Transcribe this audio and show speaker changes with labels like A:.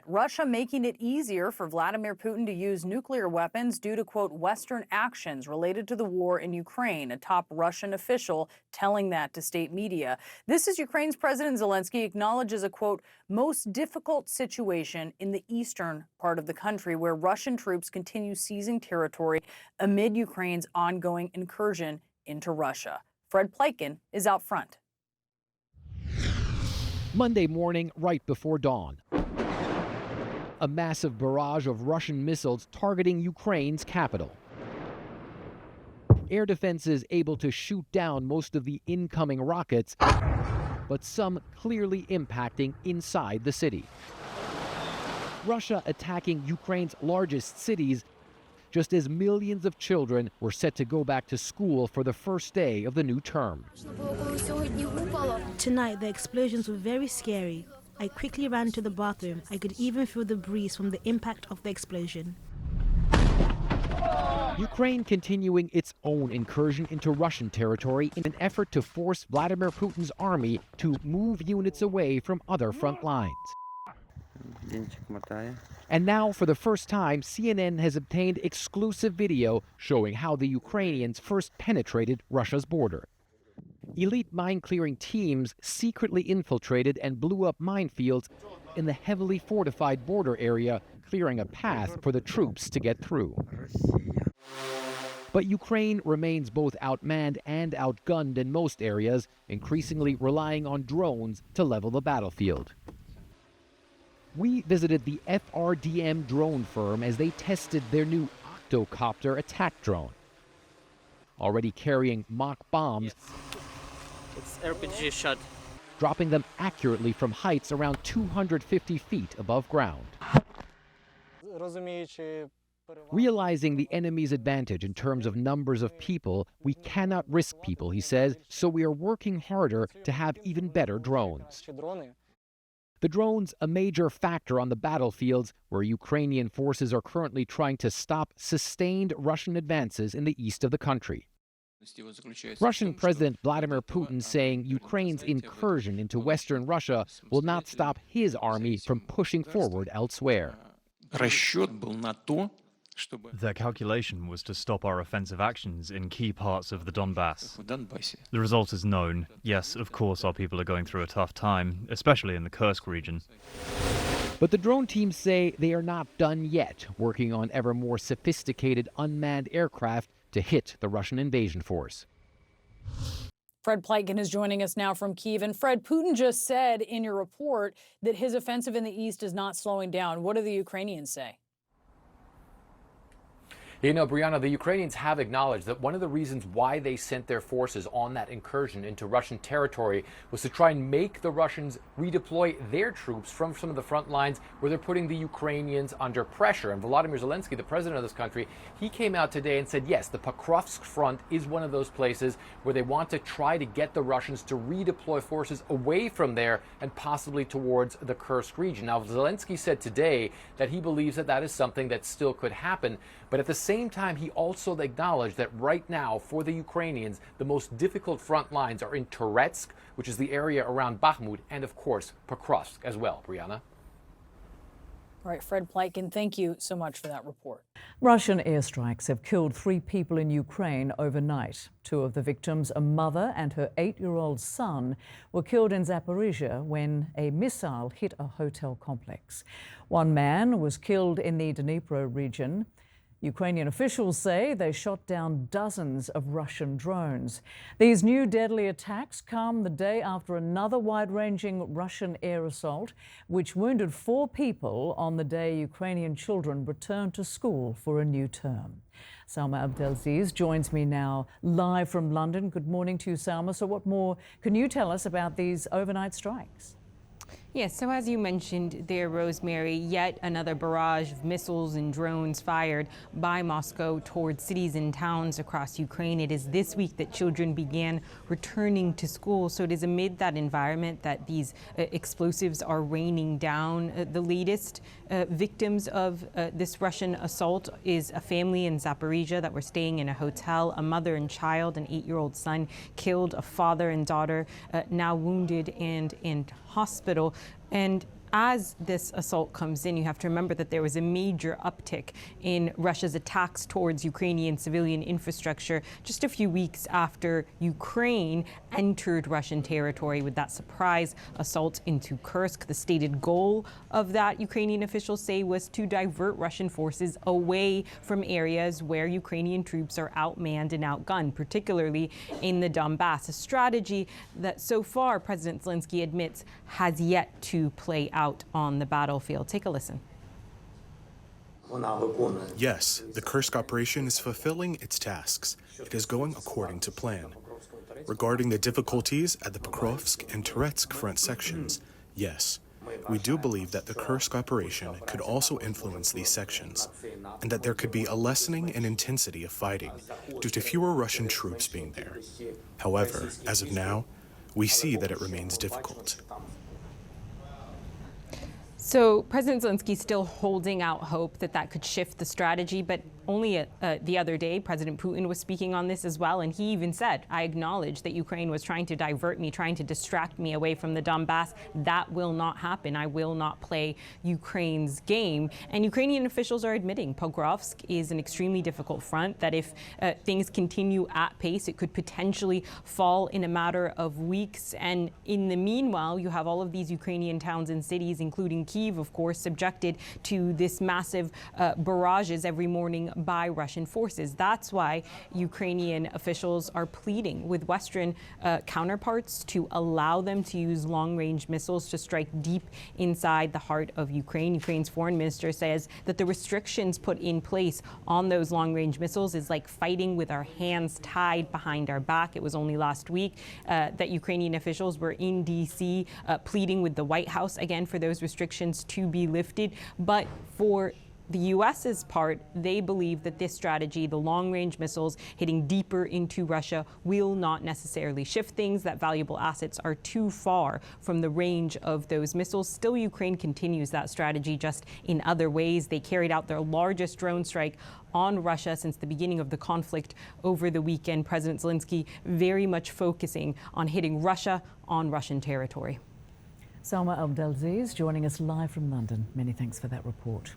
A: Russia making it easier for Vladimir Putin to use nuclear weapons due to, quote, Western actions related to the war in Ukraine, a top Russian official telling that to state media. This is Ukraine's President Zelensky acknowledges a, quote, most difficult situation in the eastern part of the country where Russian troops continue seizing territory amid Ukraine's ongoing incursion into Russia. Fred Pleitgen is out front.
B: Monday morning, right before dawn. A massive barrage of Russian missiles targeting Ukraine's capital. Air defenses able to shoot down most of the incoming rockets, but some clearly impacting inside the city. Russia attacking Ukraine's largest cities just as millions of children were set to go back to school for the first day of the new term.
C: Tonight, the explosions were very scary. I quickly ran to the bathroom. I could even feel the breeze from the impact of the explosion.
B: Ukraine continuing its own incursion into Russian territory in an effort to force Vladimir Putin's army to move units away from other front lines. And now, for the first time, CNN has obtained exclusive video showing how the Ukrainians first penetrated Russia's border. Elite mine-clearing teams secretly infiltrated and blew up minefields in the heavily fortified border area, clearing a path for the troops to get through. But Ukraine remains both outmanned and outgunned in most areas, increasingly relying on drones to level the battlefield. We visited the FRDM drone firm as they tested their new Octocopter attack drone. Already carrying mock bombs,
D: it's RPG shot,
B: dropping them accurately from heights around 250 feet above ground. Realizing the enemy's advantage in terms of numbers of people, we cannot risk people, he says, so we are working harder to have even better drones. The drones, a major factor on the battlefields where Ukrainian forces are currently trying to stop sustained Russian advances in the east of the country. Russian President Vladimir Putin saying Ukraine's incursion into Western Russia will not stop his army from pushing forward elsewhere.
E: Their calculation was to stop our offensive actions in key parts of the Donbass. The result is known. Yes, of course, our people are going through a tough time, especially in the Kursk region.
B: But the drone teams say they are not done yet, working on ever more sophisticated unmanned aircraft to hit the Russian invasion force.
A: Fred Pleitgen is joining us now from Kyiv. And Fred, Putin just said in your report that his offensive in the east is not slowing down. What do the Ukrainians say?
F: You know, Brianna, the Ukrainians have acknowledged that one of the reasons why they sent their forces on that incursion into Russian territory was to try and make the Russians redeploy their troops from some of the front lines where they're putting the Ukrainians under pressure. And Volodymyr Zelensky, the president of this country, he came out today and said, yes, the Pokrovsk front is one of those places where they want to try to get the Russians to redeploy forces away from there and possibly towards the Kursk region. Now, Zelensky said today that he believes that that is something that still could happen. But at the same time, he also acknowledged that right now, for the Ukrainians, the most difficult front lines are in Toretsk, which is the area around Bakhmut, and of course, Pokrovsk as well. Brianna?
A: All right, Fred Pleitgen, thank you so much for that report.
G: Russian airstrikes have killed 3 people in Ukraine overnight. 2 of the victims, a mother and her 8-year-old son, were killed in Zaporizhia when a missile hit a hotel complex. 1 man was killed in the Dnipro region. Ukrainian officials say they shot down dozens of Russian drones. These new deadly attacks come the day after another wide-ranging Russian air assault, which wounded 4 people on the day Ukrainian children returned to school for a new term. Salma Abdelaziz joins me now live from London. Good morning to you, Salma. So what more can you tell us about these overnight strikes?
H: Yes, so as you mentioned there, Rosemary, yet another barrage of missiles and drones fired by Moscow towards cities and towns across Ukraine. It is this week that children began returning to school. So it is amid that environment that these explosives are raining down. The latest victims of this Russian assault is a family in Zaporizhia that were staying in a hotel, a mother and child, an 8-year-old son killed, a father and daughter now wounded and in hospital. And as this assault comes in, you have to remember that there was a major uptick in Russia's attacks towards Ukrainian civilian infrastructure just a few weeks after Ukraine entered Russian territory with that surprise assault into Kursk. The stated goal of that, Ukrainian officials say, was to divert Russian forces away from areas where Ukrainian troops are outmanned and outgunned, particularly in the Donbass, a strategy that so far President Zelensky admits has yet to play out on the battlefield. Take a listen.
I: Yes, the Kursk operation is fulfilling its tasks. It is going according to plan. Regarding the difficulties at the Pokrovsk and Toretsk front sections, yes, we do believe that the Kursk operation could also influence these sections, and that there could be a lessening in intensity of fighting due to fewer Russian troops being there. However, as of now, we see that it remains difficult.
H: So President Zelensky is still holding out hope that that could shift the strategy, but only the other day, President Putin was speaking on this as well, and he even said, I acknowledge that Ukraine was trying to divert me, trying to distract me away from the Donbass. That will not happen. I will not play Ukraine's game. And Ukrainian officials are admitting Pokrovsk is an extremely difficult front, that if things continue at pace, it could potentially fall in a matter of weeks. And in the meanwhile, you have all of these Ukrainian towns and cities, including Kyiv, of course, subjected to this massive barrages every morning by Russian forces. That's why Ukrainian officials are pleading with Western counterparts to allow them to use long-range missiles to strike deep inside the heart of Ukraine. Ukraine's foreign minister says that the restrictions put in place on those long-range missiles is like fighting with our hands tied behind our back. It was only last week that Ukrainian officials were in D.C. Pleading with the White House again for those restrictions to be lifted. But for the U.S.'s part, they believe that this strategy, the long-range missiles hitting deeper into Russia, will not necessarily shift things, that valuable assets are too far from the range of those missiles. Still, Ukraine continues that strategy just in other ways. They carried out their largest drone strike on Russia since the beginning of the conflict over the weekend. President Zelensky very much focusing on hitting Russia on Russian territory.
G: Salma Abdelaziz joining us live from London. Many thanks for that report.